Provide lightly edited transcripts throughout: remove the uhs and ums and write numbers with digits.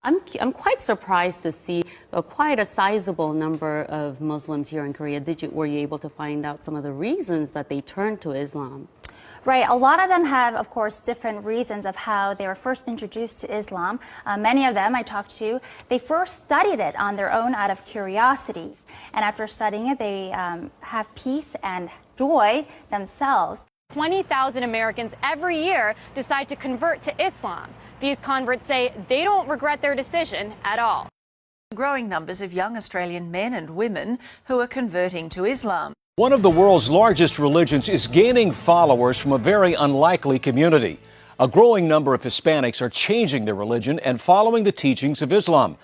I'm quite surprised to see quite a sizable number of Muslims here in Korea. Were you able to find out some of the reasons that they turned to Islam? Right. A lot of them have, of course, different reasons of how they were first introduced to Islam. Many of them I talked to, they first studied it on their own out of curiosity. And after studying it, they have peace and joy themselves. 20,000 Americans every year decide to convert to Islam. These converts say they don't regret their decision at all. Growing numbers of young Australian men and women who are converting to Islam. One of the world's largest religions is gaining followers from a very unlikely community. A growing number of Hispanics are changing their religion and following the teachings of Islam.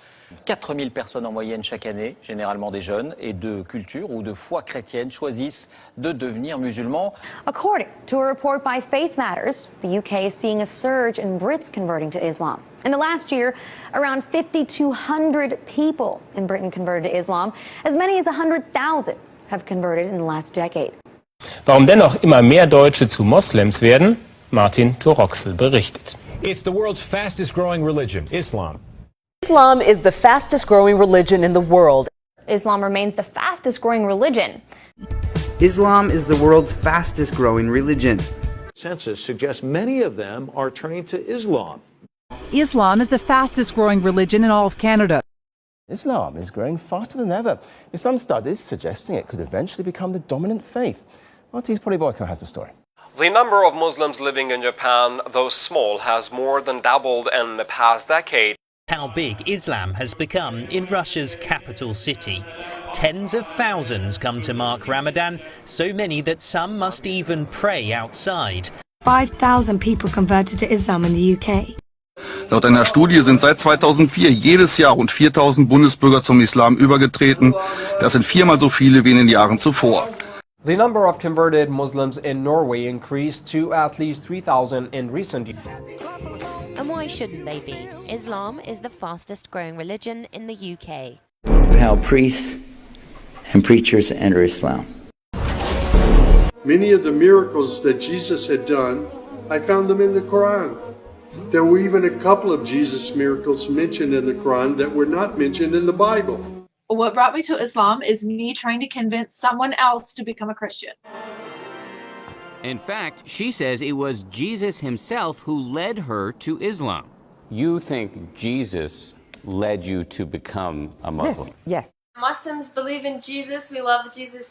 4000 personnes en moyenne chaque année, généralement des jeunes, et de culture ou de foi chrétienne choisissent de devenir musulmans. According to a report by Faith Matters, the UK is seeing a surge in Brits converting to Islam. In the last year, around 5,200 people in Britain converted to Islam. As many as 100,000 have converted in the last decade. Warum dennoch immer mehr Deutsche zu Moslems werden? Martin Toroxel berichtet. It's the world's fastest growing religion, Islam. Islam is the fastest growing religion in the world. Islam remains the fastest growing religion. Islam is the world's fastest growing religion. Census suggests many of them are turning to Islam. Islam is the fastest growing religion in all of Canada. Islam is growing faster than ever, with some studies suggesting it could eventually become the dominant faith. RT's Polly Boyko has the story. The number of Muslims living in Japan, though small, has more than doubled in the past decade. How big Islam has become in Russia's capital city. Tens of thousands come to mark Ramadan, so many that some must even pray outside. 5,000 people converted to Islam in the UK. Laut einer Studie sind seit 2004 jedes Jahr rund 4.000 Bundesbürger zum Islam übergetreten. Das sind viermal so viele wie in den Jahren zuvor. The number of converted Muslims in Norway increased to at least 3,000 in recent years. And why shouldn't they be? Islam is the fastest growing religion in the UK. How priests and preachers enter Islam. Many of the miracles that Jesus had done, I found them in the Quran. There were even a couple of Jesus miracles mentioned in the Quran that were not mentioned in the Bible. What brought me to Islam is me trying to convince someone else to become a Christian. In fact, she says it was Jesus himself who led her to Islam. You think Jesus led you to become a Muslim? Yes. Muslims believe in Jesus. We love Jesus